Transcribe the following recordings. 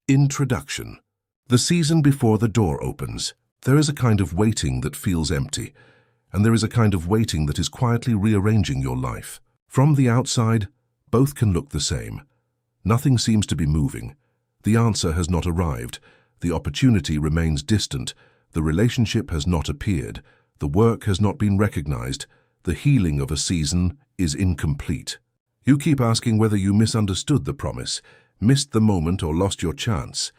Introduction. The season before the door opens. There is a kind of waiting that feels empty, and there is a kind of waiting that is quietly rearranging your life. From the outside, both can look the same. Nothing seems to be moving. The answer has not arrived. The opportunity remains distant. The relationship has not appeared. The work has not been recognized. The healing of a season is incomplete. You keep asking whether you misunderstood the promise, missed the moment, or lost your chance.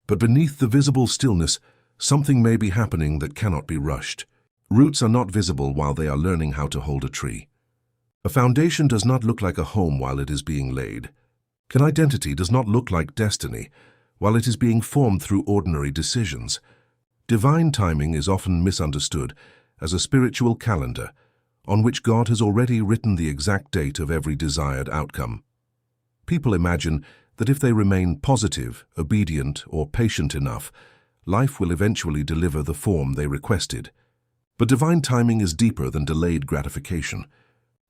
But beneath the visible stillness, something may be happening that cannot be rushed. Roots are not visible while they are learning how to hold a tree. A foundation does not look like a home while it is being laid. An identity does not look like destiny while it is being formed through ordinary decisions. Divine timing is often misunderstood as a spiritual calendar on which God has already written the exact date of every desired outcome. People imagine that if they remain positive, obedient, or patient enough, life will eventually deliver the form they requested. But divine timing is deeper than delayed gratification.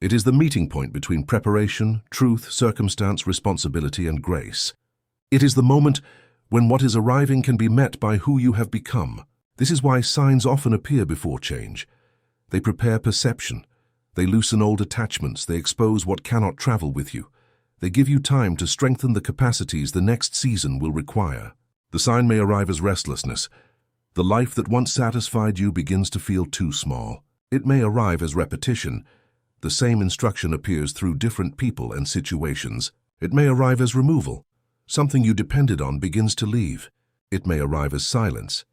It is the meeting point between preparation, truth, circumstance, responsibility, and grace. It is the moment when what is arriving can be met by who you have become. This is why signs often appear before change. They prepare perception. They loosen old attachments. They expose what cannot travel with you. They give you time to strengthen the capacities the next season will require. The sign may arrive as restlessness. The life that once satisfied you begins to feel too small. It may arrive as repetition. The same instruction appears through different people and situations. It may arrive as removal. Something you depended on begins to leave. It may arrive as silence.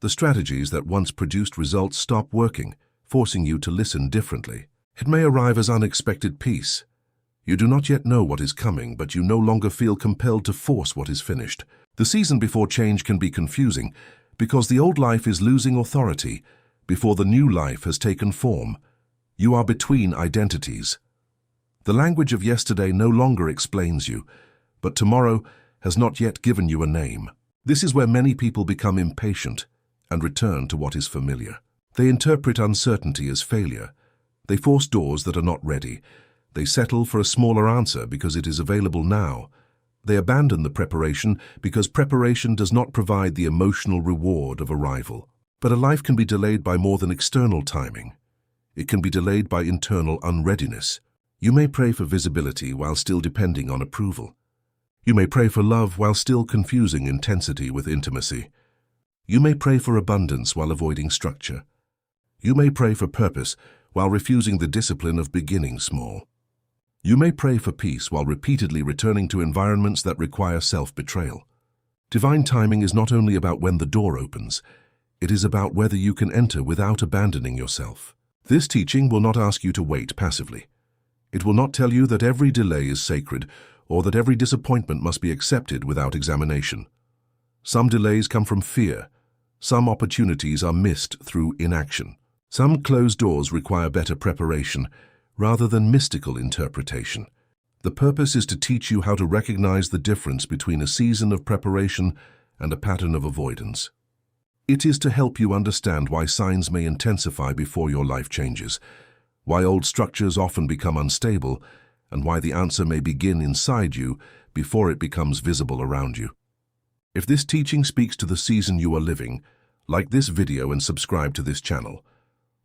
The strategies that once produced results stop working, forcing you to listen differently. It may arrive as unexpected peace. You do not yet know what is coming, but you no longer feel compelled to force what is finished. The season before change can be confusing because the old life is losing authority before the new life has taken form. You are between identities. The language of yesterday no longer explains you, but tomorrow has not yet given you a name. This is where many people become impatient and return to what is familiar. They interpret uncertainty as failure. They force doors that are not ready. They settle for a smaller answer because it is available now. They abandon the preparation because preparation does not provide the emotional reward of arrival. But a life can be delayed by more than external timing. It can be delayed by internal unreadiness. You may pray for visibility while still depending on approval. You may pray for love while still confusing intensity with intimacy. You may pray for abundance while avoiding structure. You may pray for purpose while refusing the discipline of beginning small. You may pray for peace while repeatedly returning to environments that require self-betrayal. Divine timing is not only about when the door opens, it is about whether you can enter without abandoning yourself. This teaching will not ask you to wait passively. It will not tell you that every delay is sacred or that every disappointment must be accepted without examination. Some delays come from fear. Some opportunities are missed through inaction. Some closed doors require better preparation rather than mystical interpretation. The purpose is to teach you how to recognize the difference between a season of preparation and a pattern of avoidance. It is to help you understand why signs may intensify before your life changes, why old structures often become unstable, and why the answer may begin inside you before it becomes visible around you. If this teaching speaks to the season you are living, like this video and subscribe to this channel.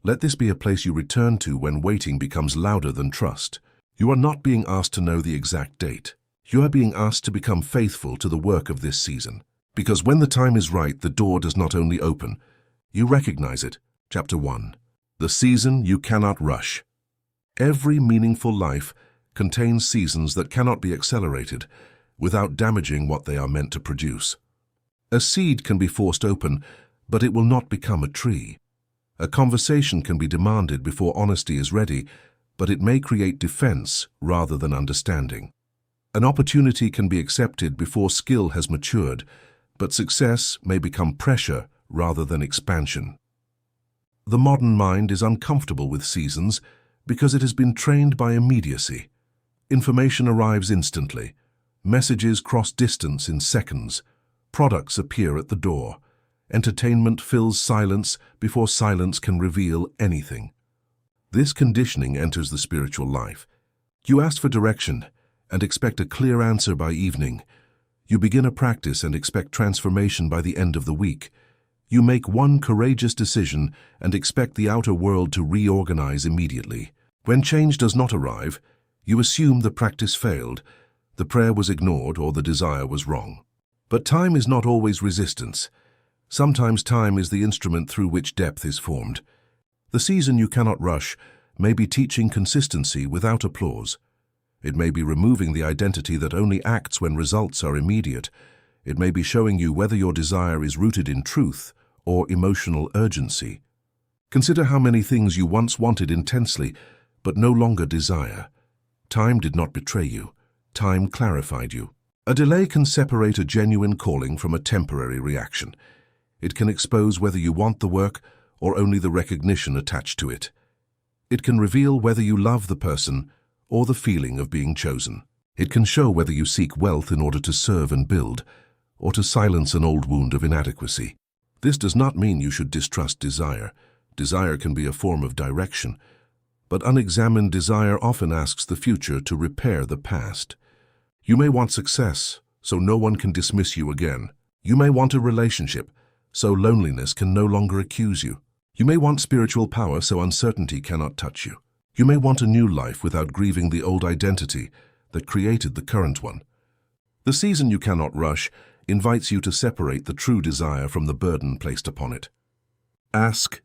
Let this be a place you return to when waiting becomes louder than trust. You are not being asked to know the exact date. You are being asked to become faithful to the work of this season. Because when the time is right, the door does not only open, you recognize it. Chapter 1. The season you cannot rush. Every meaningful life contains seasons that cannot be accelerated without damaging what they are meant to produce. A seed can be forced open, but it will not become a tree. A conversation can be demanded before honesty is ready, but it may create defense rather than understanding. An opportunity can be accepted before skill has matured, but success may become pressure rather than expansion. The modern mind is uncomfortable with seasons because it has been trained by immediacy. Information arrives instantly. Messages cross distance in seconds. Products appear at the door. Entertainment fills silence before silence can reveal anything. This conditioning enters the spiritual life. You ask for direction and expect a clear answer by evening. You begin a practice and expect transformation by the end of the week. You make one courageous decision and expect the outer world to reorganize immediately. When change does not arrive, you assume the practice failed, the prayer was ignored, or the desire was wrong. But time is not always resistance. Sometimes time is the instrument through which depth is formed. The season you cannot rush may be teaching consistency without applause. It may be removing the identity that only acts when results are immediate. It may be showing you whether your desire is rooted in truth or emotional urgency. Consider how many things you once wanted intensely, but no longer desire. Time did not betray you. Time clarified you. A delay can separate a genuine calling from a temporary reaction. It can expose whether you want the work or only the recognition attached to it. It can reveal whether you love the person or the feeling of being chosen. It can show whether you seek wealth in order to serve and build, or to silence an old wound of inadequacy. This does not mean you should distrust desire. Desire can be a form of direction, but unexamined desire often asks the future to repair the past. You may want success, so no one can dismiss you again. You may want a relationship, so loneliness can no longer accuse you. You may want spiritual power, so uncertainty cannot touch you. You may want a new life without grieving the old identity that created the current one. The season you cannot rush invites you to separate the true desire from the burden placed upon it. Ask,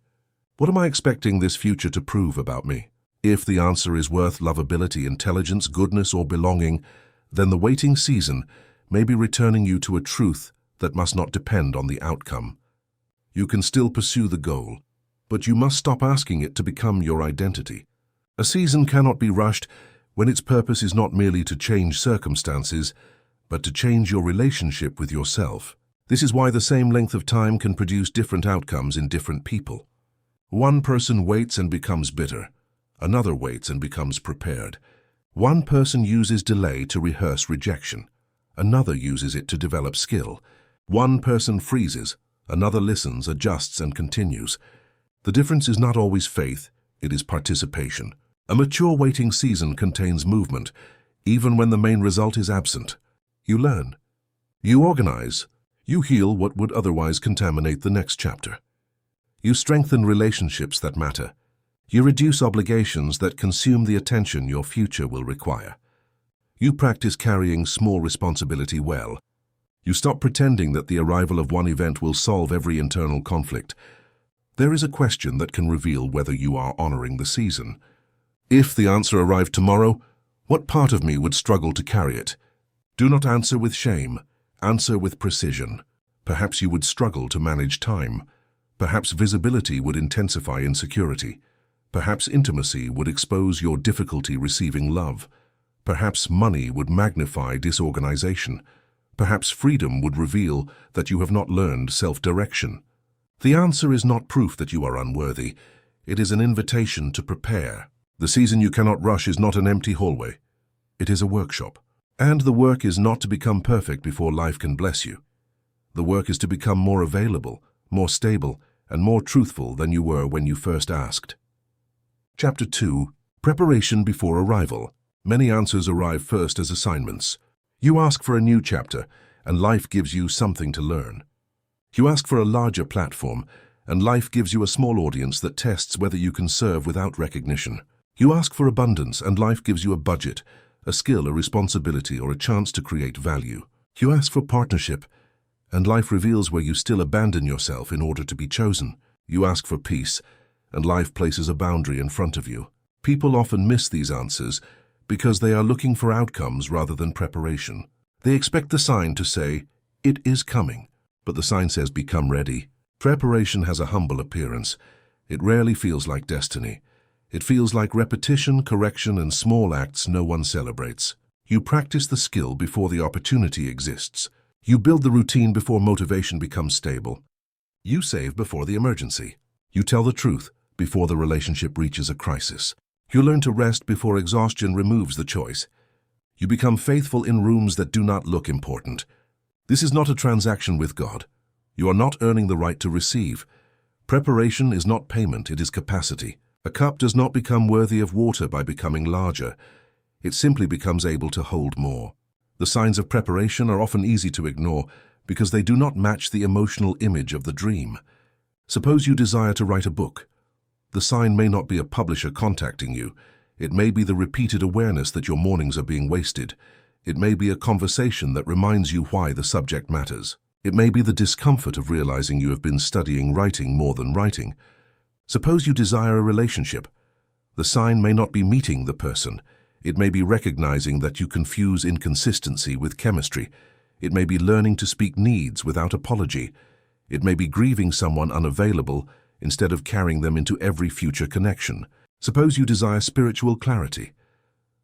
what am I expecting this future to prove about me? If the answer is worth, lovability, intelligence, goodness, or belonging, then the waiting season may be returning you to a truth that must not depend on the outcome. You can still pursue the goal, but you must stop asking it to become your identity. A season cannot be rushed when its purpose is not merely to change circumstances, but to change your relationship with yourself. This is why the same length of time can produce different outcomes in different people. One person waits and becomes bitter. Another waits and becomes prepared. One person uses delay to rehearse rejection. Another uses it to develop skill. One person freezes. Another listens, adjusts, and continues. The difference is not always faith, it is participation. A mature waiting season contains movement, even when the main result is absent. You learn. You organize. You heal what would otherwise contaminate the next chapter. You strengthen relationships that matter. You reduce obligations that consume the attention your future will require. You practice carrying small responsibility well. You stop pretending that the arrival of one event will solve every internal conflict. There is a question that can reveal whether you are honoring the season. If the answer arrived tomorrow, what part of me would struggle to carry it? Do not answer with shame. Answer with precision. Perhaps you would struggle to manage time. Perhaps visibility would intensify insecurity. Perhaps intimacy would expose your difficulty receiving love. Perhaps money would magnify disorganization. Perhaps freedom would reveal that you have not learned self-direction. The answer is not proof that you are unworthy. It is an invitation to prepare. The season you cannot rush is not an empty hallway. It is a workshop. And the work is not to become perfect before life can bless you. The work is to become more available, more stable, and more truthful than you were when you first asked. Chapter 2. Preparation before arrival. Many answers arrive first as assignments. You ask for a new chapter, and life gives you something to learn. You ask for a larger platform, and life gives you a small audience that tests whether you can serve without recognition. You ask for abundance, and life gives you a budget, a skill, a responsibility, or a chance to create value. You ask for partnership, and life reveals where you still abandon yourself in order to be chosen. You ask for peace, and life places a boundary in front of you. People often miss these answers because they are looking for outcomes rather than preparation. They expect the sign to say, "It is coming," but the sign says, "Become ready." Preparation has a humble appearance. It rarely feels like destiny. It feels like repetition, correction, and small acts no one celebrates. You practice the skill before the opportunity exists. You build the routine before motivation becomes stable. You save before the emergency. You tell the truth before the relationship reaches a crisis. You learn to rest before exhaustion removes the choice. You become faithful in rooms that do not look important. This is not a transaction with God. You are not earning the right to receive. Preparation is not payment, it is capacity. A cup does not become worthy of water by becoming larger. It simply becomes able to hold more. The signs of preparation are often easy to ignore because they do not match the emotional image of the dream. Suppose you desire to write a book. The sign may not be a publisher contacting you. It may be the repeated awareness that your mornings are being wasted. It may be a conversation that reminds you why the subject matters. It may be the discomfort of realizing you have been studying writing more than writing. Suppose you desire a relationship. The sign may not be meeting the person. It may be recognizing that you confuse inconsistency with chemistry. It may be learning to speak needs without apology. It may be grieving someone unavailable instead of carrying them into every future connection. Suppose you desire spiritual clarity.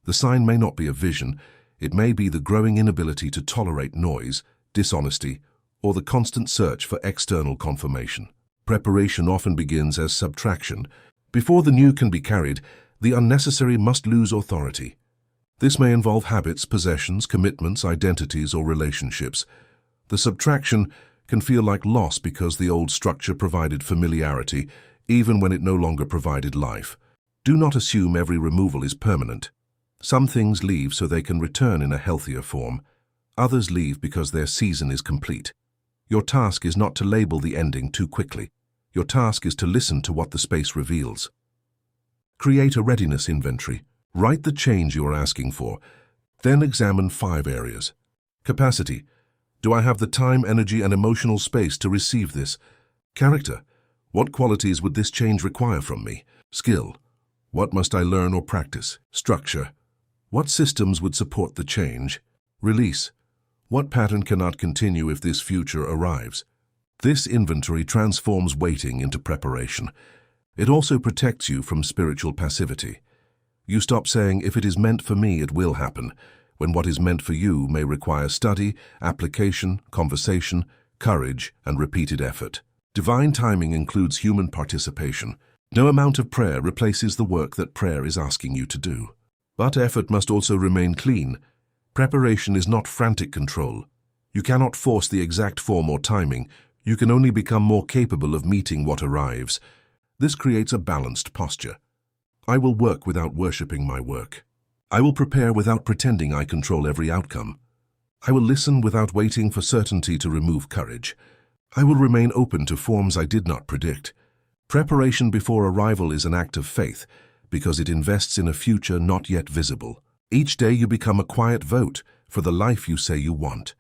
The sign may not be a vision. It may be the growing inability to tolerate noise, dishonesty, or the constant search for external confirmation. Preparation often begins as subtraction. Before the new can be carried, the unnecessary must lose authority. This may involve habits, possessions, commitments, identities, or relationships. The subtraction can feel like loss because the old structure provided familiarity, even when it no longer provided life. Do not assume every removal is permanent. Some things leave so they can return in a healthier form. Others leave because their season is complete. Your task is not to label the ending too quickly. Your task is to listen to what the space reveals. Create a readiness inventory. Write the change you are asking for. Then examine 5 areas. Capacity. Do I have the time, energy, and emotional space to receive this? Character. What qualities would this change require from me? Skill. What must I learn or practice? Structure. What systems would support the change? Release. What pattern cannot continue if this future arrives? This inventory transforms waiting into preparation. It also protects you from spiritual passivity. You stop saying, if it is meant for me, it will happen, when what is meant for you may require study, application, conversation, courage, and repeated effort. Divine timing includes human participation. No amount of prayer replaces the work that prayer is asking you to do. But effort must also remain clean. Preparation is not frantic control. You cannot force the exact form or timing. You can only become more capable of meeting what arrives. This creates a balanced posture. I will work without worshipping my work. I will prepare without pretending I control every outcome. I will listen without waiting for certainty to remove courage. I will remain open to forms I did not predict. Preparation before arrival is an act of faith because it invests in a future not yet visible. Each day you become a quiet vote for the life you say you want.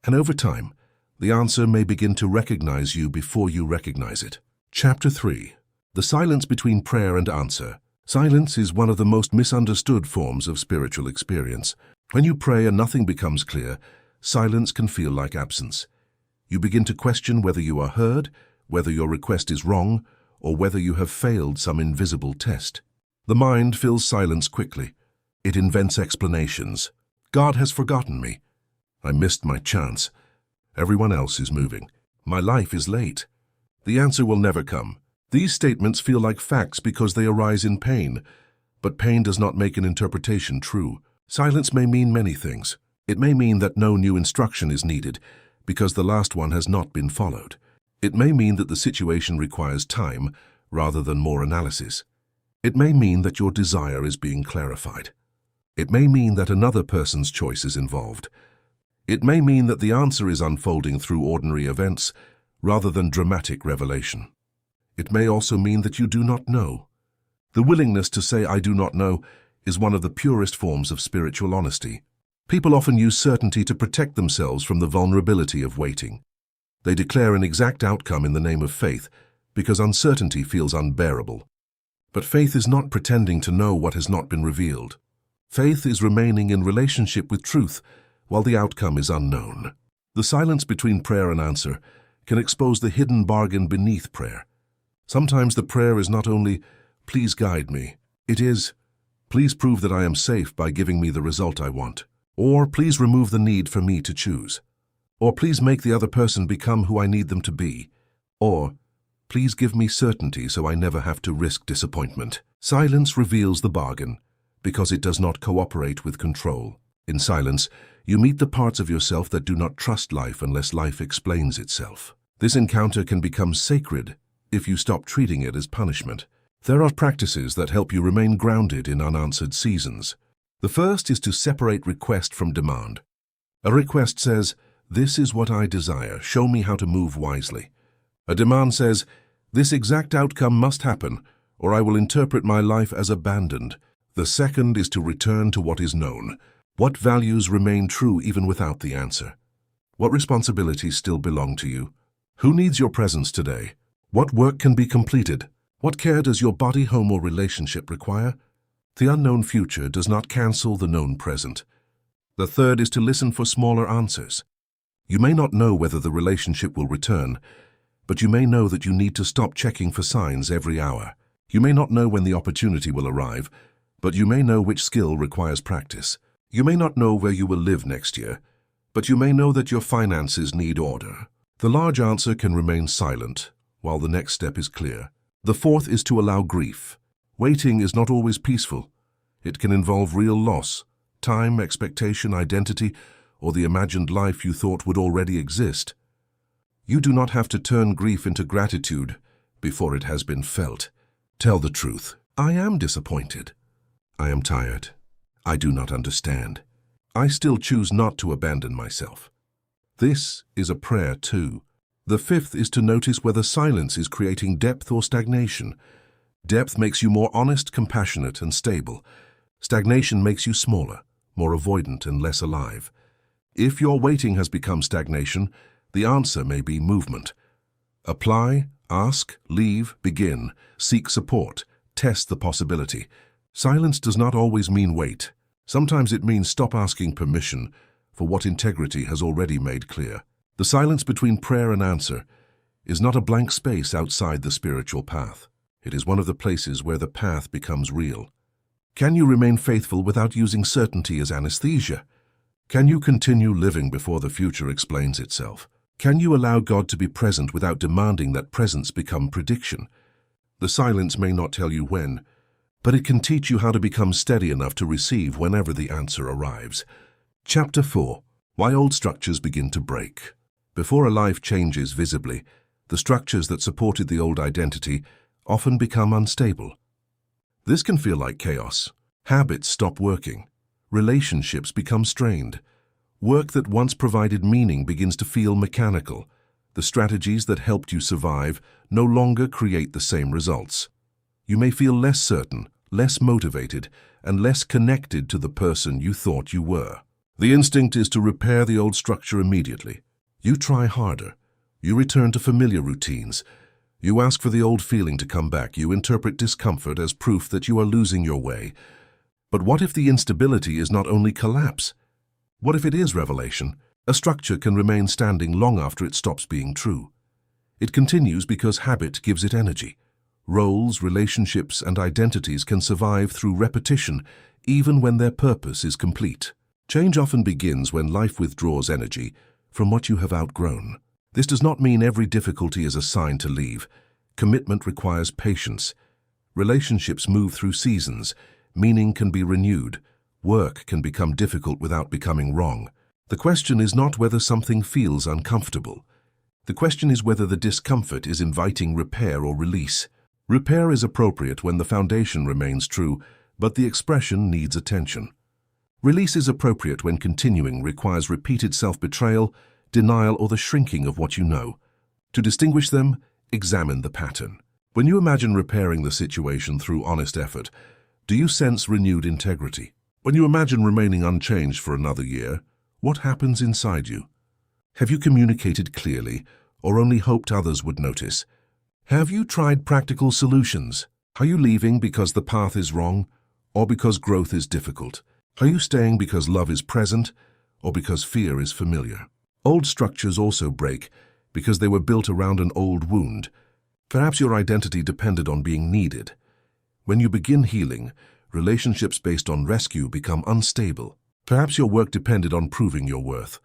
And over time, the answer may begin to recognize you before you recognize it. Chapter 3. The silence between prayer and answer. Silence is one of the most misunderstood forms of spiritual experience. When you pray and nothing becomes clear, silence can feel like absence. You begin to question whether you are heard, whether your request is wrong, or whether you have failed some invisible test. The mind fills silence quickly. It invents explanations. God has forgotten me. I missed my chance. Everyone else is moving. My life is late. The answer will never come. These statements feel like facts because they arise in pain, but pain does not make an interpretation true. Silence may mean many things. It may mean that no new instruction is needed because the last one has not been followed. It may mean that the situation requires time rather than more analysis. It may mean that your desire is being clarified. It may mean that another person's choice is involved. It may mean that the answer is unfolding through ordinary events rather than dramatic revelation. It may also mean that you do not know. The willingness to say I do not know is one of the purest forms of spiritual honesty. People often use certainty to protect themselves from the vulnerability of waiting. They declare an exact outcome in the name of faith because uncertainty feels unbearable. But faith is not pretending to know what has not been revealed. Faith is remaining in relationship with truth while the outcome is unknown. The silence between prayer and answer can expose the hidden bargain beneath prayer. Sometimes the prayer is not only, please guide me. It is, please prove that I am safe by giving me the result I want. Or please remove the need for me to choose. Or please make the other person become who I need them to be. Or please give me certainty so I never have to risk disappointment. Silence reveals the bargain because it does not cooperate with control. In silence, you meet the parts of yourself that do not trust life unless life explains itself. This encounter can become sacred if you stop treating it as punishment. There are practices that help you remain grounded in unanswered seasons. The first is to separate request from demand. A request says, "This is what I desire, show me how to move wisely." A demand says, "This exact outcome must happen, or I will interpret my life as abandoned." The second is to return to what is known. What values remain true even without the answer? What responsibilities still belong to you? Who needs your presence today? What work can be completed? What care does your body, home, or relationship require? The unknown future does not cancel the known present. The third is to listen for smaller answers. You may not know whether the relationship will return, but you may know that you need to stop checking for signs every hour. You may not know when the opportunity will arrive, but you may know which skill requires practice. You may not know where you will live next year, but you may know that your finances need order. The large answer can remain silent, while the next step is clear. The fourth is to allow grief. Waiting is not always peaceful. It can involve real loss, time, expectation, identity, or the imagined life you thought would already exist. You do not have to turn grief into gratitude before it has been felt. Tell the truth. I am disappointed. I am tired. I do not understand. I still choose not to abandon myself. This is a prayer too. The fifth is to notice whether silence is creating depth or stagnation. Depth makes you more honest, compassionate, and stable. Stagnation makes you smaller, more avoidant, and less alive. If your waiting has become stagnation, the answer may be movement. Apply, ask, leave, begin, seek support, test the possibility. Silence does not always mean wait. Sometimes it means stop asking permission for what integrity has already made clear. The silence between prayer and answer is not a blank space outside the spiritual path. It is one of the places where the path becomes real. Can you remain faithful without using certainty as anesthesia? Can you continue living before the future explains itself? Can you allow God to be present without demanding that presence become prediction? The silence may not tell you when, but it can teach you how to become steady enough to receive whenever the answer arrives. Chapter 4. Why old structures begin to break. Before a life changes visibly, the structures that supported the old identity often become unstable. This can feel like chaos. Habits stop working. Relationships become strained. Work that once provided meaning begins to feel mechanical. The strategies that helped you survive no longer create the same results. You may feel less certain, less motivated, and less connected to the person you thought you were. The instinct is to repair the old structure immediately. You try harder. You return to familiar routines. You ask for the old feeling to come back. You interpret discomfort as proof that you are losing your way. But what if the instability is not only collapse? What if it is revelation? A structure can remain standing long after it stops being true. It continues because habit gives it energy. Roles, relationships, and identities can survive through repetition, even when their purpose is complete. Change often begins when life withdraws energy from what you have outgrown. This does not mean every difficulty is a sign to leave. Commitment requires patience. Relationships move through seasons. Meaning can be renewed. Work can become difficult without becoming wrong. The question is not whether something feels uncomfortable. The question is whether the discomfort is inviting repair or release. Repair is appropriate when the foundation remains true, but the expression needs attention. Release is appropriate when continuing requires repeated self-betrayal, denial, or the shrinking of what you know. To distinguish them, examine the pattern. When you imagine repairing the situation through honest effort, do you sense renewed integrity? When you imagine remaining unchanged for another year, what happens inside you? Have you communicated clearly, or only hoped others would notice? Have you tried practical solutions? Are you leaving because the path is wrong, or because growth is difficult? Are you staying because love is present, or because fear is familiar? Old structures also break because they were built around an old wound. Perhaps your identity depended on being needed. When you begin healing, relationships based on rescue become unstable. Perhaps your work depended on proving your worth.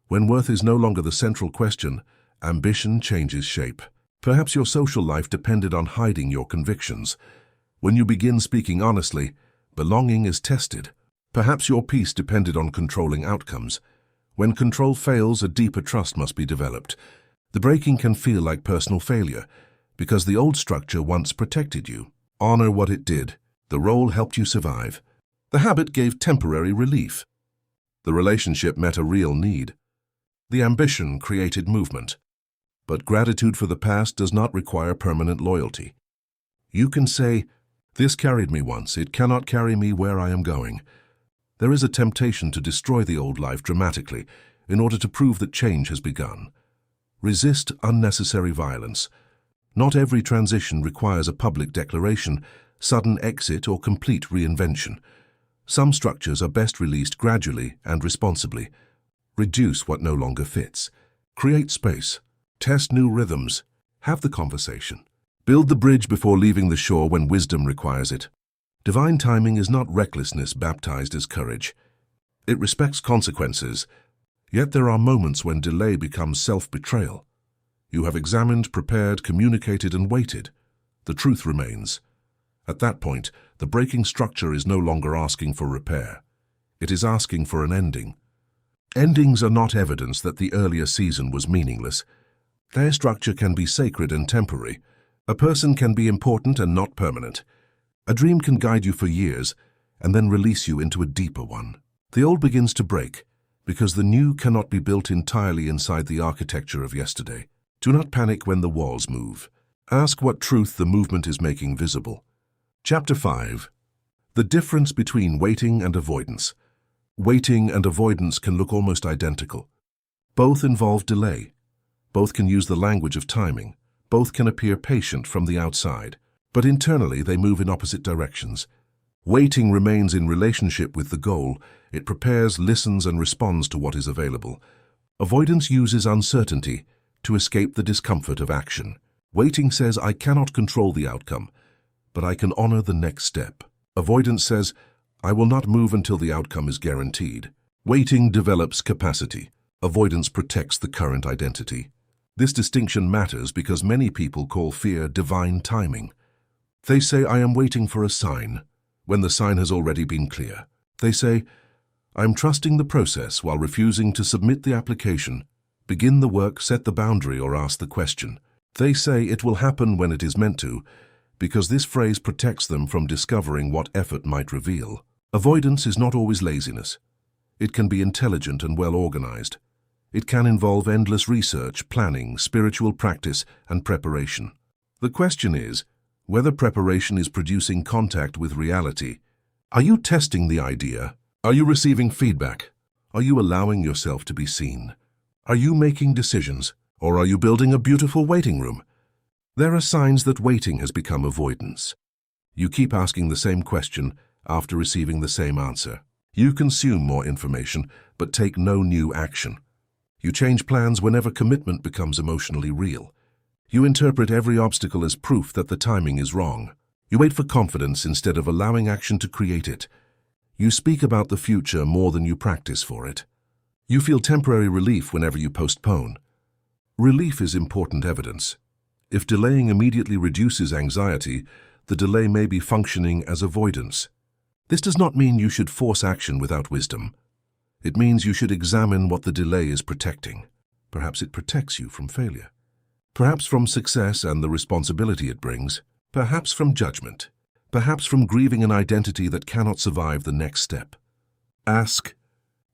When worth is no longer the central question, ambition changes shape. Perhaps your social life depended on hiding your convictions. When you begin speaking honestly, belonging is tested. Perhaps your peace depended on controlling outcomes. When control fails, a deeper trust must be developed. The breaking can feel like personal failure, because the old structure once protected you. Honor what it did. The role helped you survive. The habit gave temporary relief. The relationship met a real need. The ambition created movement. But gratitude for the past does not require permanent loyalty. You can say, "This carried me once, it cannot carry me where I am going." There is a temptation to destroy the old life dramatically in order to prove that change has begun. Resist unnecessary violence. Not every transition requires a public declaration, sudden exit, or complete reinvention. Some structures are best released gradually and responsibly. Reduce what no longer fits. Create space. Test new rhythms. Have the conversation. Build the bridge before leaving the shore when wisdom requires it. Divine timing is not recklessness baptized as courage. It respects consequences, yet there are moments when delay becomes self-betrayal. You have examined, prepared, communicated, and waited. The truth remains. At that point, the breaking structure is no longer asking for repair. It is asking for an ending. Endings are not evidence that the earlier season was meaningless. Their structure can be sacred and temporary. A person can be important and not permanent. A dream can guide you for years and then release you into a deeper one. The old begins to break because the new cannot be built entirely inside the architecture of yesterday. Do not panic when the walls move. Ask what truth the movement is making visible. Chapter 5. The difference between waiting and avoidance. Waiting and avoidance can look almost identical. Both involve delay. Both can use the language of timing. Both can appear patient from the outside, but internally they move in opposite directions. Waiting remains in relationship with the goal. It prepares, listens, and responds to what is available. Avoidance uses uncertainty to escape the discomfort of action. Waiting says, "I cannot control the outcome, but I can honor the next step." Avoidance says, "I will not move until the outcome is guaranteed." Waiting develops capacity. Avoidance protects the current identity. This distinction matters because many people call fear divine timing. They say, "I am waiting for a sign," when the sign has already been clear. They say, "I'm trusting the process," while refusing to submit the application, begin the work, set the boundary, or ask the question. They say it will happen when it is meant to, because this phrase protects them from discovering what effort might reveal. Avoidance is not always laziness. It can be intelligent and well organized. It can involve endless research, planning, spiritual practice, and preparation. The question is whether preparation is producing contact with reality. Are you testing the idea? Are you receiving feedback? Are you allowing yourself to be seen? Are you making decisions? Or are you building a beautiful waiting room? There are signs that waiting has become avoidance. You keep asking the same question after receiving the same answer. You consume more information, but take no new action. You change plans whenever commitment becomes emotionally real. You interpret every obstacle as proof that the timing is wrong. You wait for confidence instead of allowing action to create it. You speak about the future more than you practice for it. You feel temporary relief whenever you postpone. Relief is important evidence. If delaying immediately reduces anxiety, the delay may be functioning as avoidance. This does not mean you should force action without wisdom. It means you should examine what the delay is protecting. Perhaps it protects you from failure. Perhaps from success and the responsibility it brings. Perhaps from judgment. Perhaps from grieving an identity that cannot survive the next step. Ask,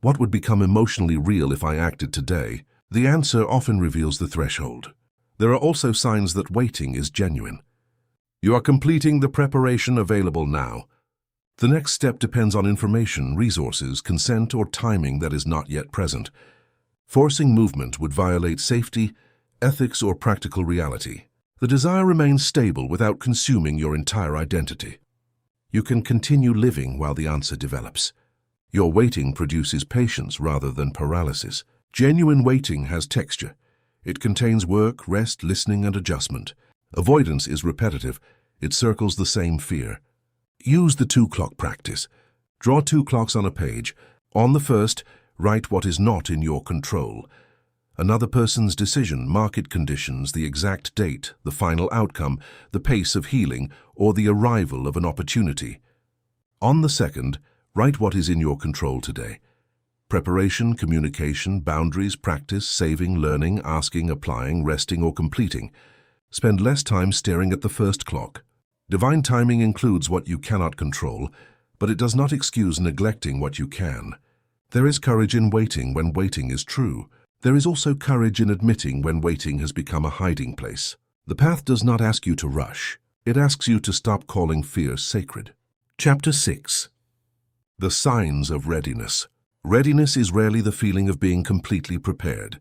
what would become emotionally real if I acted today? The answer often reveals the threshold. There are also signs that waiting is genuine. You are completing the preparation available now. The next step depends on information, resources, consent, or timing that is not yet present. Forcing movement would violate safety, ethics, or practical reality. The desire remains stable without consuming your entire identity. You can continue living while the answer develops. Your waiting produces patience rather than paralysis. Genuine waiting has texture. It contains work, rest, listening, and adjustment. Avoidance is repetitive. It circles the same fear. Use the 2-clock practice. Draw 2 clocks on a page. On the first, write what is not in your control. Another person's decision, market conditions, the exact date, the final outcome, the pace of healing, or the arrival of an opportunity. On the second, write what is in your control today. Preparation, communication, boundaries, practice, saving, learning, asking, applying, resting, or completing. Spend less time staring at the first clock. Divine timing includes what you cannot control, but it does not excuse neglecting what you can. There is courage in waiting when waiting is true. There is also courage in admitting when waiting has become a hiding place. The path does not ask you to rush. It asks you to stop calling fear sacred. Chapter 6. The Signs of Readiness. Readiness is rarely the feeling of being completely prepared.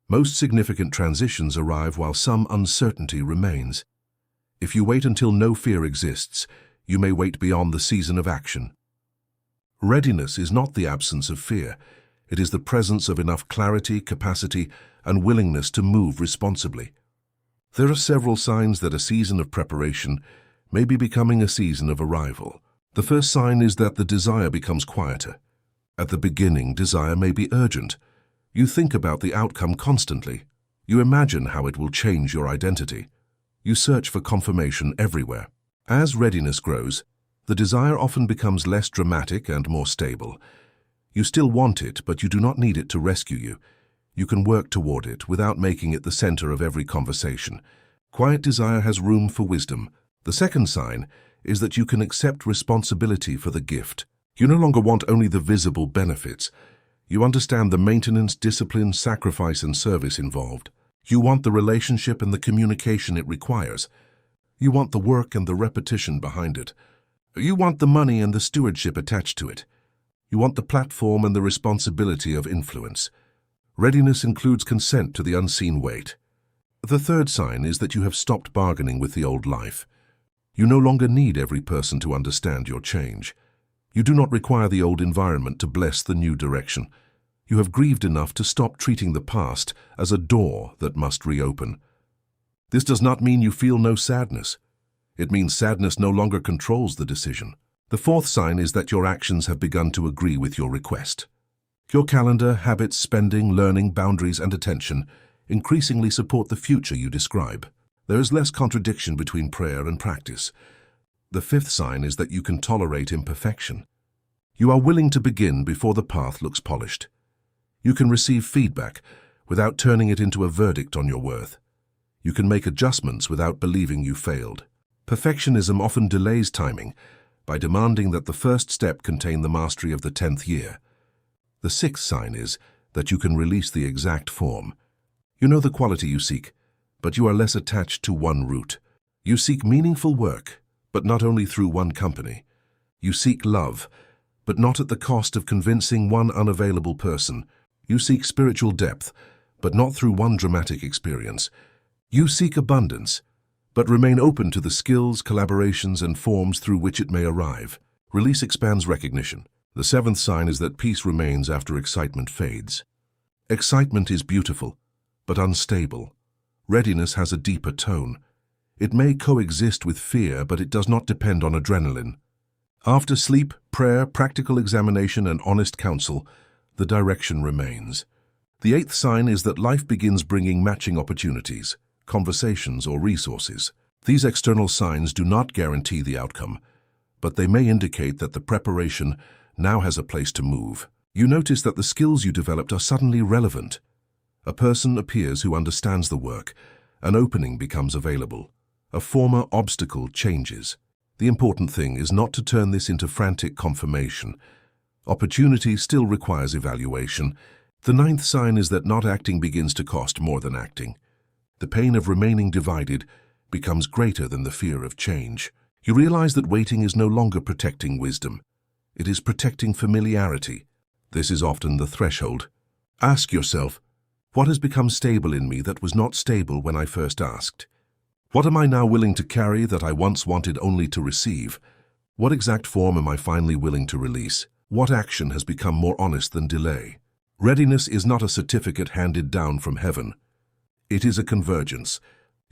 Most significant transitions arrive while some uncertainty remains. If you wait until no fear exists, you may wait beyond the season of action. Readiness is not the absence of fear. It is the presence of enough clarity, capacity, and willingness to move responsibly. There are several signs that a season of preparation may be becoming a season of arrival. The first sign is that the desire becomes quieter. At the beginning, desire may be urgent. You think about the outcome constantly. You imagine how it will change your identity. You search for confirmation everywhere. As readiness grows, the desire often becomes less dramatic and more stable. You still want it, but you do not need it to rescue you. You can work toward it without making it the center of every conversation. Quiet desire has room for wisdom. The second sign is that you can accept responsibility for the gift. You no longer want only the visible benefits. You understand the maintenance, discipline, sacrifice, and service involved. You want the relationship and the communication it requires. You want the work and the repetition behind it. You want the money and the stewardship attached to it. You want the platform and the responsibility of influence. Readiness includes consent to the unseen weight. The third sign is that you have stopped bargaining with the old life. You no longer need every person to understand your change. You do not require the old environment to bless the new direction. You have grieved enough to stop treating the past as a door that must reopen. This does not mean you feel no sadness. It means sadness no longer controls the decision. The fourth sign is that your actions have begun to agree with your request. Your calendar, habits, spending, learning, boundaries, and attention increasingly support the future you describe. There is less contradiction between prayer and practice. The fifth sign is that you can tolerate imperfection. You are willing to begin before the path looks polished. You can receive feedback without turning it into a verdict on your worth. You can make adjustments without believing you failed. Perfectionism often delays timing by demanding that the first step contain the mastery of the 10th year. The sixth sign is that you can release the exact form. You know the quality you seek, but you are less attached to one route. You seek meaningful work, but not only through one company. You seek love, but not at the cost of convincing one unavailable person. You seek spiritual depth, but not through one dramatic experience. You seek abundance, but remain open to the skills, collaborations, and forms through which it may arrive. Release expands recognition. The seventh sign is that peace remains after excitement fades. Excitement is beautiful, but unstable. Readiness has a deeper tone. It may coexist with fear, but it does not depend on adrenaline. After sleep, prayer, practical examination, and honest counsel, the direction remains. The eighth sign is that life begins bringing matching opportunities, conversations, or resources. These external signs do not guarantee the outcome, but they may indicate that the preparation now has a place to move. You notice that the skills you developed are suddenly relevant. A person appears who understands the work. An opening becomes available. A former obstacle changes. The important thing is not to turn this into frantic confirmation. Opportunity still requires evaluation. The ninth sign is that not acting begins to cost more than acting. The pain of remaining divided becomes greater than the fear of change. You realize that waiting is no longer protecting wisdom. It is protecting familiarity. This is often the threshold. Ask yourself, what has become stable in me that was not stable when I first asked? What am I now willing to carry that I once wanted only to receive? What exact form am I finally willing to release? What action has become more honest than delay? Readiness is not a certificate handed down from heaven. It is a convergence.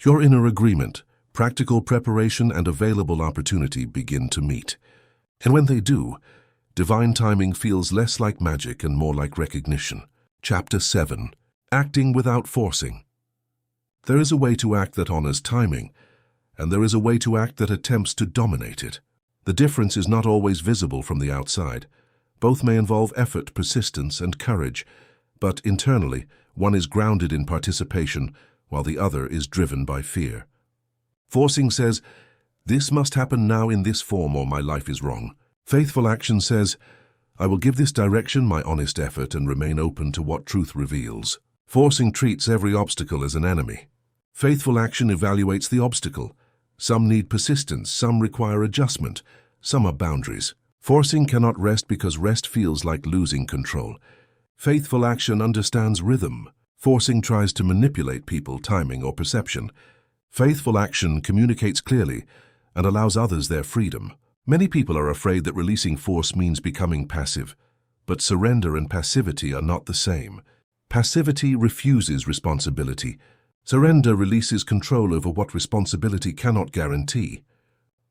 Your inner agreement, practical preparation, and available opportunity begin to meet. And when they do, divine timing feels less like magic and more like recognition. Chapter 7. Acting without forcing. There is a way to act that honors timing, and there is a way to act that attempts to dominate it. The difference is not always visible from the outside. Both may involve effort, persistence, and courage, but internally, one is grounded in participation, while the other is driven by fear. Forcing says, "This must happen now in this form or my life is wrong." Faithful action says, I will give this direction my honest effort and remain open to what truth reveals. Forcing treats every obstacle as an enemy. Faithful action evaluates the obstacle. Some need persistence, some require adjustment, some are boundaries. Forcing cannot rest because rest feels like losing control. Faithful action understands rhythm. Forcing tries to manipulate people, timing, or perception. Faithful action communicates clearly and allows others their freedom. Many people are afraid that releasing force means becoming passive, but surrender and passivity are not the same. Passivity refuses responsibility. Surrender releases control over what responsibility cannot guarantee.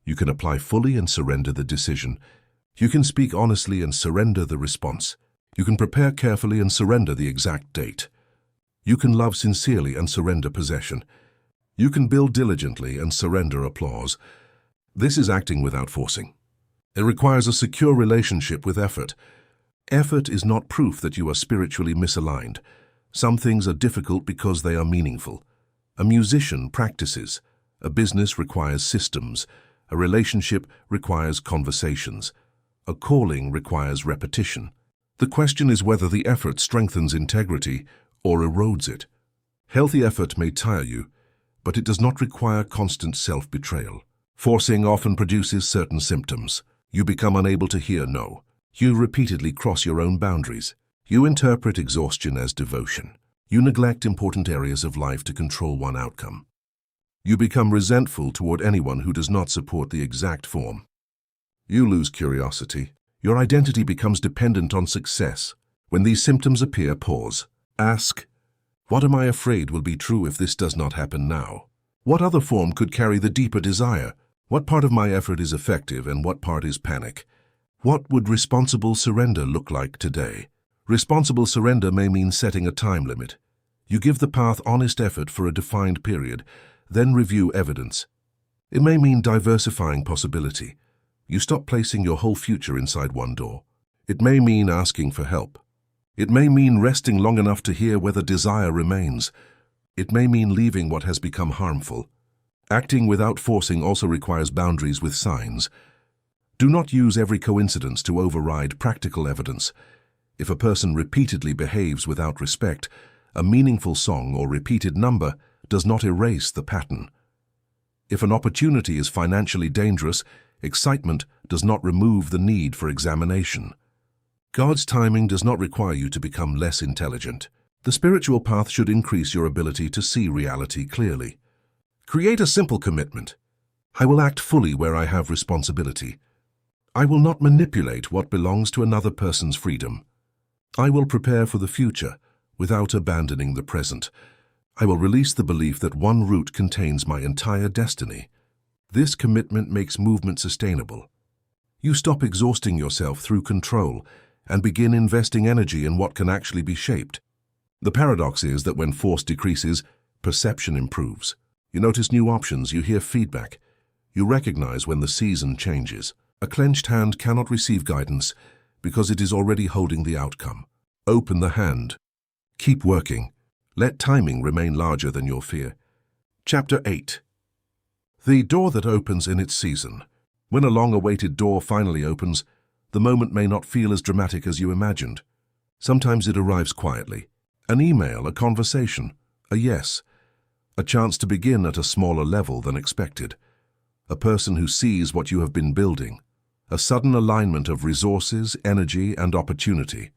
You can apply fully and surrender the decision. You can speak honestly and surrender the response. You can prepare carefully and surrender the exact date. You can love sincerely and surrender possession. You can build diligently and surrender applause. This is acting without forcing. It requires a secure relationship with effort. Effort is not proof that you are spiritually misaligned. Some things are difficult because they are meaningful. A musician practices. A business requires systems. A relationship requires conversations. A calling requires repetition. The question is whether the effort strengthens integrity or erodes it. Healthy effort may tire you, but it does not require constant self-betrayal. Forcing often produces certain symptoms. You become unable to hear no. You repeatedly cross your own boundaries. You interpret exhaustion as devotion. You neglect important areas of life to control one outcome. You become resentful toward anyone who does not support the exact form. You lose curiosity. Your identity becomes dependent on success. When these symptoms appear, pause. Ask, what am I afraid will be true if this does not happen now? What other form could carry the deeper desire? What part of my effort is effective and what part is panic? What would responsible surrender look like today? Responsible surrender may mean setting a time limit. You give the path honest effort for a defined period, then review evidence. It may mean diversifying possibility. You stop placing your whole future inside one door. It may mean asking for help. It may mean resting long enough to hear whether desire remains. It may mean leaving what has become harmful. Acting without forcing also requires boundaries with signs. Do not use every coincidence to override practical evidence. If a person repeatedly behaves without respect, a meaningful song or repeated number does not erase the pattern. If an opportunity is financially dangerous, excitement does not remove the need for examination. God's timing does not require you to become less intelligent. The spiritual path should increase your ability to see reality clearly. Create a simple commitment. I will act fully where I have responsibility. I will not manipulate what belongs to another person's freedom. I will prepare for the future without abandoning the present. I will release the belief that one route contains my entire destiny. This commitment makes movement sustainable. You stop exhausting yourself through control and begin investing energy in what can actually be shaped. The paradox is that when force decreases, perception improves. You notice new options, you hear feedback. You recognize when the season changes. A clenched hand cannot receive guidance because it is already holding the outcome. Open the hand. Keep working. Let timing remain larger than your fear. Chapter 8. The door that opens in its season. When a long-awaited door finally opens, the moment may not feel as dramatic as you imagined. Sometimes it arrives quietly. An email, a conversation, a yes. A chance to begin at a smaller level than expected. A person who sees what you have been building. A sudden alignment of resources, energy, and opportunity.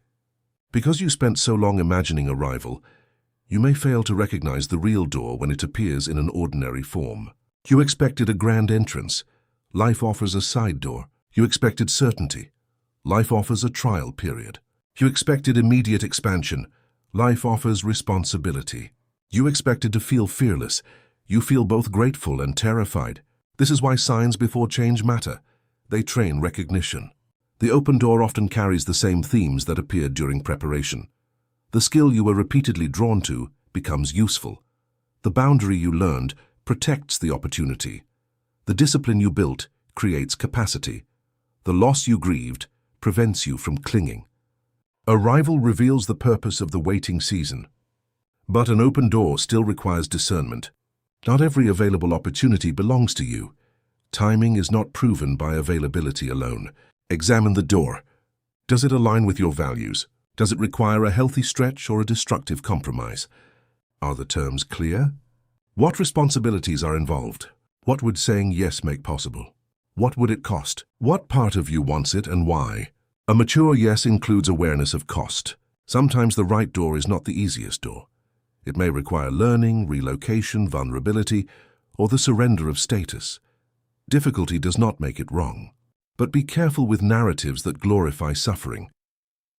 Because you spent so long imagining arrival, you may fail to recognize the real door when it appears in an ordinary form. You expected a grand entrance. Life offers a side door. You expected certainty. Life offers a trial period. You expected immediate expansion. Life offers responsibility. You expected to feel fearless. You feel both grateful and terrified. This is why signs before change matter. They train recognition. The open door often carries the same themes that appeared during preparation. The skill you were repeatedly drawn to becomes useful. The boundary you learned protects the opportunity. The discipline you built creates capacity. The loss you grieved prevents you from clinging. Arrival reveals the purpose of the waiting season. But an open door still requires discernment. Not every available opportunity belongs to you. Timing is not proven by availability alone. Examine the door. Does it align with your values? Does it require a healthy stretch or a destructive compromise? Are the terms clear? What responsibilities are involved? What would saying yes make possible? What would it cost? What part of you wants it and why? A mature yes includes awareness of cost. Sometimes the right door is not the easiest door. It may require learning, relocation, vulnerability, or the surrender of status. Difficulty does not make it wrong. But be careful with narratives that glorify suffering.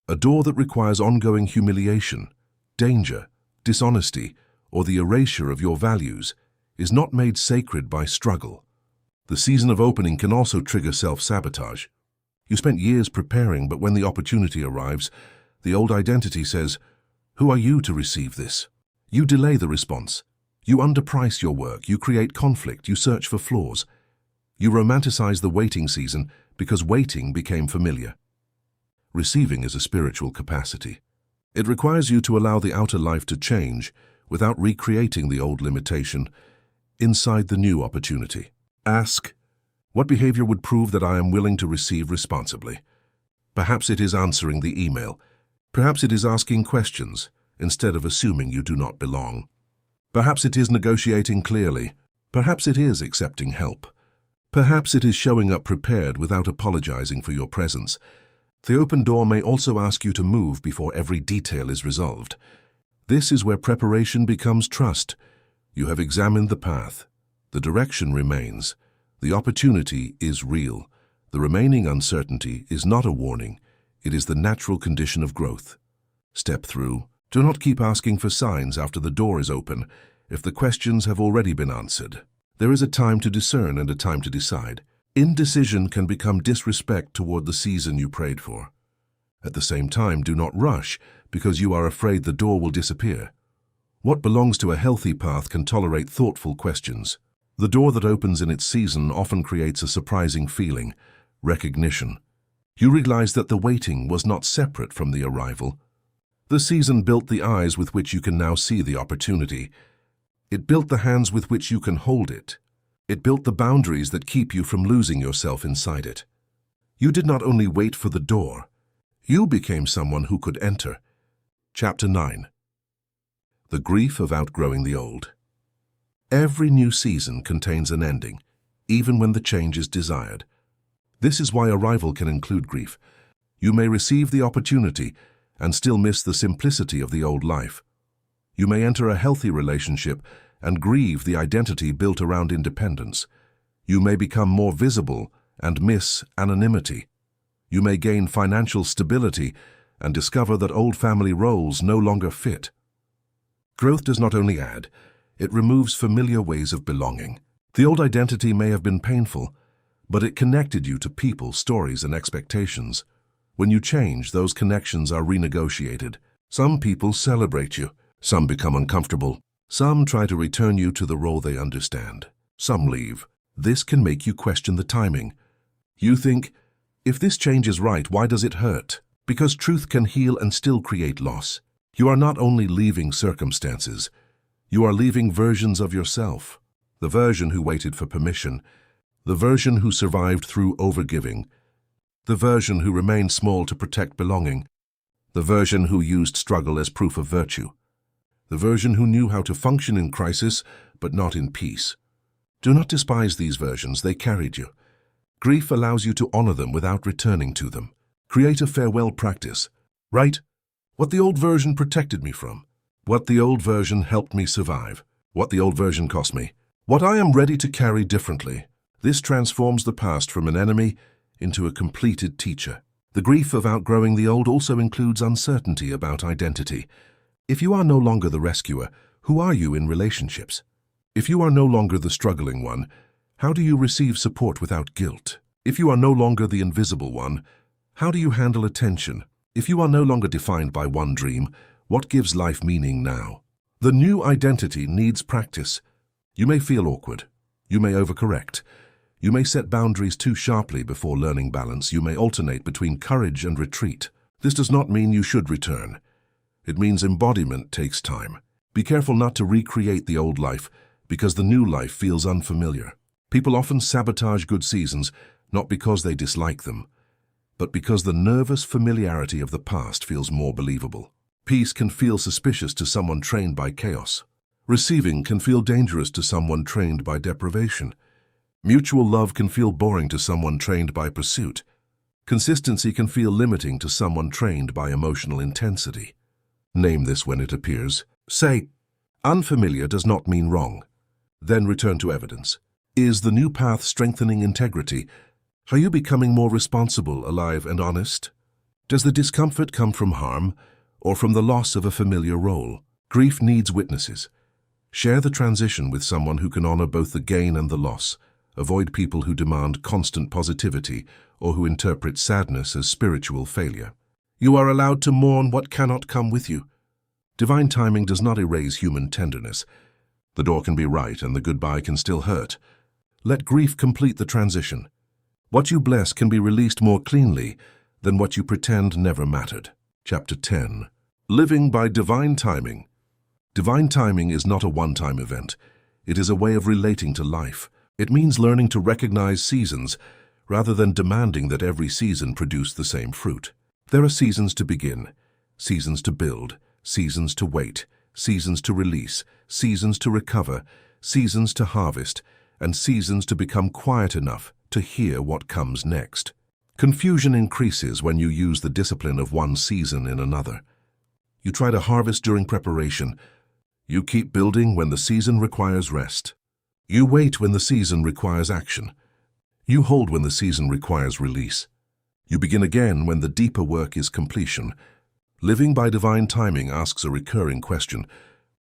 A door that requires ongoing humiliation, danger, dishonesty, or the erasure of your values is not made sacred by struggle. The season of opening can also trigger self-sabotage. You spent years preparing, but when the opportunity arrives, the old identity says, "Who are you to receive this?" You delay the response. You underprice your work. You create conflict. You search for flaws. You romanticize the waiting season because waiting became familiar. Receiving is a spiritual capacity. It requires you to allow the outer life to change without recreating the old limitation inside the new opportunity. Ask, what behavior would prove that I am willing to receive responsibly? Perhaps it is answering the email. Perhaps it is asking questions instead of assuming you do not belong. Perhaps it is negotiating clearly. Perhaps it is accepting help. Perhaps it is showing up prepared without apologizing for your presence. The open door may also ask you to move before every detail is resolved. This is where preparation becomes trust. You have examined the path. The direction remains. The opportunity is real. The remaining uncertainty is not a warning. It is the natural condition of growth. Step through. Do not keep asking for signs after the door is open if the questions have already been answered. There is a time to discern and a time to decide. Indecision can become disrespect toward the season you prayed for. At the same time, do not rush because you are afraid the door will disappear. What belongs to a healthy path can tolerate thoughtful questions. The door that opens in its season often creates a surprising feeling, recognition. You realize that the waiting was not separate from the arrival. The season built the eyes with which you can now see the opportunity. It built the hands with which you can hold it. It built the boundaries that keep you from losing yourself inside it. You did not only wait for the door, you became someone who could enter. Chapter 9. The grief of outgrowing the old. Every new season contains an ending, even when the change is desired. This is why arrival can include grief. You may receive the opportunity and still miss the simplicity of the old life. You may enter a healthy relationship and grieve the identity built around independence. You may become more visible and miss anonymity. You may gain financial stability and discover that old family roles no longer fit. Growth does not only add, it removes familiar ways of belonging. The old identity may have been painful, but it connected you to people, stories, and expectations. When you change, those connections are renegotiated. Some people celebrate you. Some become uncomfortable. Some try to return you to the role they understand. Some leave. This can make you question the timing. You think, if this change is right, why does it hurt? Because truth can heal and still create loss. You are not only leaving circumstances, you are leaving versions of yourself. The version who waited for permission, the version who survived through overgiving, the version who remained small to protect belonging, the version who used struggle as proof of virtue, the version who knew how to function in crisis but not in peace. Do not despise these versions, they carried you. Grief allows you to honor them without returning to them. Create a farewell practice. Write, what the old version protected me from, what the old version helped me survive, what the old version cost me, what I am ready to carry differently. This transforms the past from an enemy into a completed teacher. The grief of outgrowing the old also includes uncertainty about identity. If you are no longer the rescuer, who are you in relationships? If you are no longer the struggling one, how do you receive support without guilt? If you are no longer the invisible one, how do you handle attention? If you are no longer defined by one dream, what gives life meaning now? The new identity needs practice. You may feel awkward. You may overcorrect. You may set boundaries too sharply before learning balance. You may alternate between courage and retreat. This does not mean you should return. It means embodiment takes time. Be careful not to recreate the old life because the new life feels unfamiliar. People often sabotage good seasons, not because they dislike them, but because the nervous familiarity of the past feels more believable. Peace can feel suspicious to someone trained by chaos. Receiving can feel dangerous to someone trained by deprivation. Mutual love can feel boring to someone trained by pursuit. Consistency can feel limiting to someone trained by emotional intensity. Name this when it appears. Say, unfamiliar does not mean wrong. Then return to evidence. Is the new path strengthening integrity? Are you becoming more responsible, alive, and honest? Does the discomfort come from harm or from the loss of a familiar role? Grief needs witnesses. Share the transition with someone who can honor both the gain and the loss. Avoid people who demand constant positivity or who interpret sadness as spiritual failure. You are allowed to mourn what cannot come with you. Divine timing does not erase human tenderness. The door can be right and the goodbye can still hurt. Let grief complete the transition. What you bless can be released more cleanly than what you pretend never mattered. Chapter 10. Living by Divine Timing. Divine timing is not a one-time event. It is a way of relating to life. It means learning to recognize seasons rather than demanding that every season produce the same fruit. There are seasons to begin, seasons to build, seasons to wait, seasons to release, seasons to recover, seasons to harvest, and seasons to become quiet enough to hear what comes next. Confusion increases when you use the discipline of one season in another. You try to harvest during preparation. You keep building when the season requires rest. You wait when the season requires action. You hold when the season requires release. You begin again when the deeper work is completion. Living by divine timing asks a recurring question.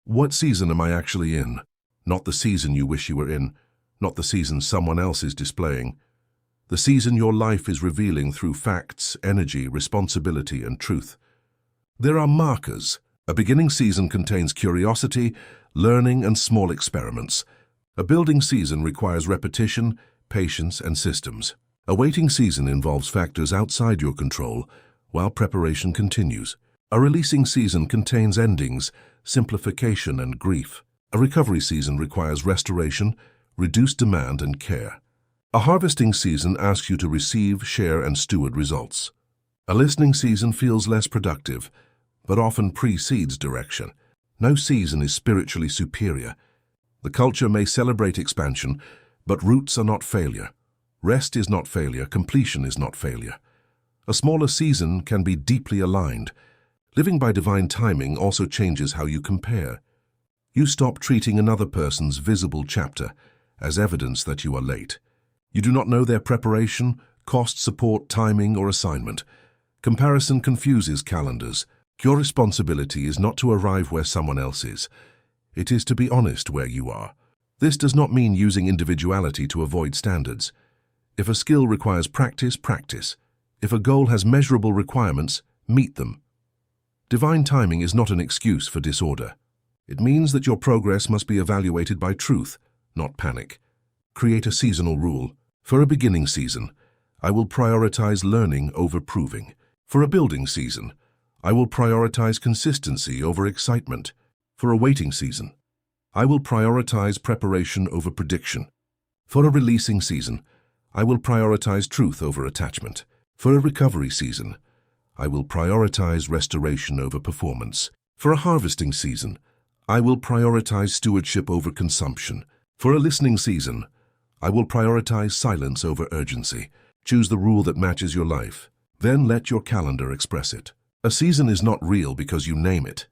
What season am I actually in? Not the season you wish you were in, not the season someone else is displaying. The season your life is revealing through facts, energy, responsibility, and truth. There are markers. A beginning season contains curiosity, learning, and small experiments. A building season requires repetition, patience, and systems. A waiting season involves factors outside your control, while preparation continues. A releasing season contains endings, simplification, and grief. A recovery season requires restoration, reduced demand, and care. A harvesting season asks you to receive, share, and steward results. A listening season feels less productive, but often precedes direction. No season is spiritually superior. The culture may celebrate expansion, but roots are not failure. Rest is not failure, completion is not failure. A smaller season can be deeply aligned. Living by divine timing also changes how you compare. You stop treating another person's visible chapter as evidence that you are late. You do not know their preparation, cost, support, timing, or assignment. Comparison confuses calendars. Your responsibility is not to arrive where someone else is. It is to be honest where you are. This does not mean using individuality to avoid standards. If a skill requires practice, practice. If a goal has measurable requirements, meet them. Divine timing is not an excuse for disorder. It means that your progress must be evaluated by truth, not panic. Create a seasonal rule. For a beginning season, I will prioritize learning over proving. For a building season, I will prioritize consistency over excitement. For a waiting season, I will prioritize preparation over prediction. For a releasing season, I will prioritize truth over attachment. For a recovery season, I will prioritize restoration over performance. For a harvesting season, I will prioritize stewardship over consumption. For a listening season, I will prioritize silence over urgency. Choose the rule that matches your life. Then let your calendar express it. A season is not real because you name it.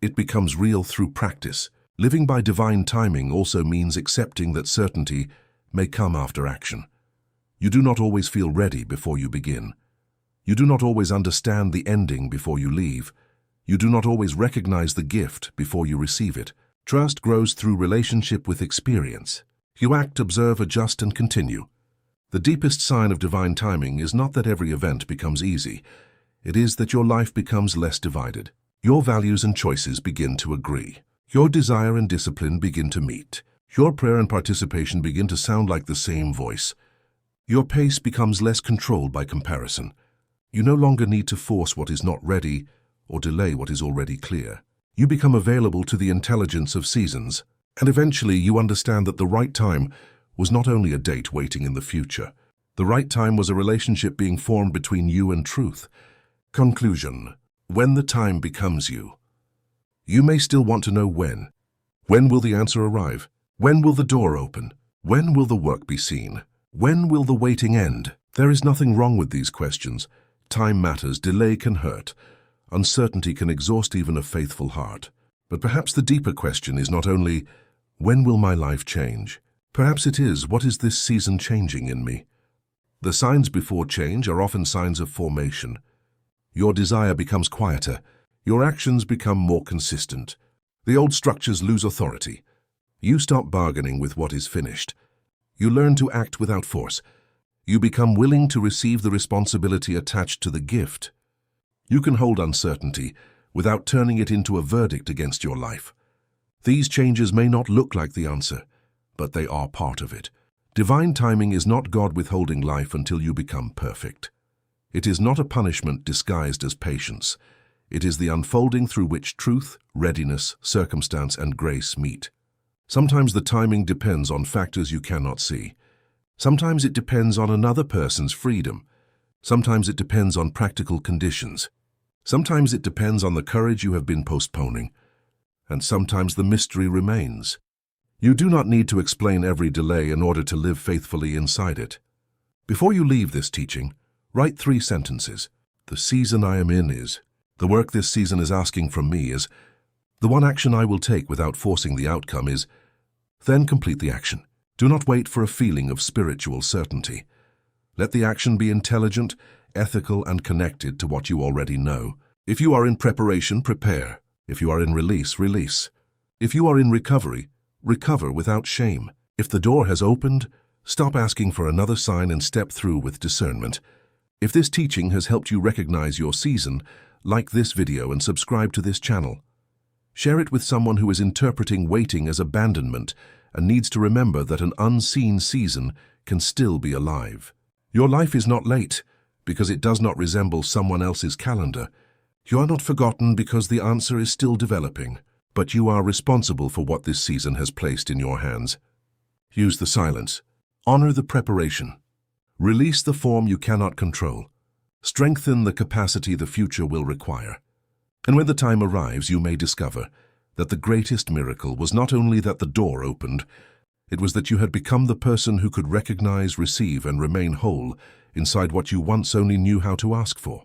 It becomes real through practice. Living by divine timing also means accepting that certainty may come after action. You do not always feel ready before you begin. You do not always understand the ending before you leave. You do not always recognize the gift before you receive it. Trust grows through relationship with experience. You act, observe, adjust, and continue. The deepest sign of divine timing is not that every event becomes easy. It is that your life becomes less divided. Your values and choices begin to agree. Your desire and discipline begin to meet. Your prayer and participation begin to sound like the same voice. Your pace becomes less controlled by comparison. You no longer need to force what is not ready or delay what is already clear. You become available to the intelligence of seasons, and eventually you understand that the right time was not only a date waiting in the future. The right time was a relationship being formed between you and truth. Conclusion. When the time becomes you. You may still want to know when. When will the answer arrive? When will the door open? When will the work be seen? When will the waiting end? There is nothing wrong with these questions. Time matters, delay can hurt. Uncertainty can exhaust even a faithful heart. But perhaps the deeper question is not only, when will my life change? Perhaps it is, what is this season changing in me? The signs before change are often signs of formation. Your desire becomes quieter. Your actions become more consistent. The old structures lose authority. You stop bargaining with what is finished. You learn to act without force. You become willing to receive the responsibility attached to the gift. You can hold uncertainty without turning it into a verdict against your life. These changes may not look like the answer, but they are part of it. Divine timing is not God withholding life until you become perfect. It is not a punishment disguised as patience. It is the unfolding through which truth, readiness, circumstance, and grace meet. Sometimes the timing depends on factors you cannot see. Sometimes it depends on another person's freedom. Sometimes it depends on practical conditions. Sometimes it depends on the courage you have been postponing. And sometimes the mystery remains. You do not need to explain every delay in order to live faithfully inside it. Before you leave this teaching, write 3 sentences. The season I am in is. The work this season is asking from me is. The one action I will take without forcing the outcome is. Then complete the action. Do not wait for a feeling of spiritual certainty. Let the action be intelligent, ethical, and connected to what you already know. If you are in preparation, prepare. If you are in release, release. If you are in recovery, recover without shame. If the door has opened, stop asking for another sign and step through with discernment. If this teaching has helped you recognize your season, like this video and subscribe to this channel. Share it with someone who is interpreting waiting as abandonment and needs to remember that an unseen season can still be alive. Your life is not late because it does not resemble someone else's calendar. You are not forgotten because the answer is still developing. But you are responsible for what this season has placed in your hands. Use the silence. Honor the preparation. Release the form you cannot control. Strengthen the capacity the future will require. And when the time arrives, you may discover that the greatest miracle was not only that the door opened, it was that you had become the person who could recognize, receive, and remain whole inside what you once only knew how to ask for.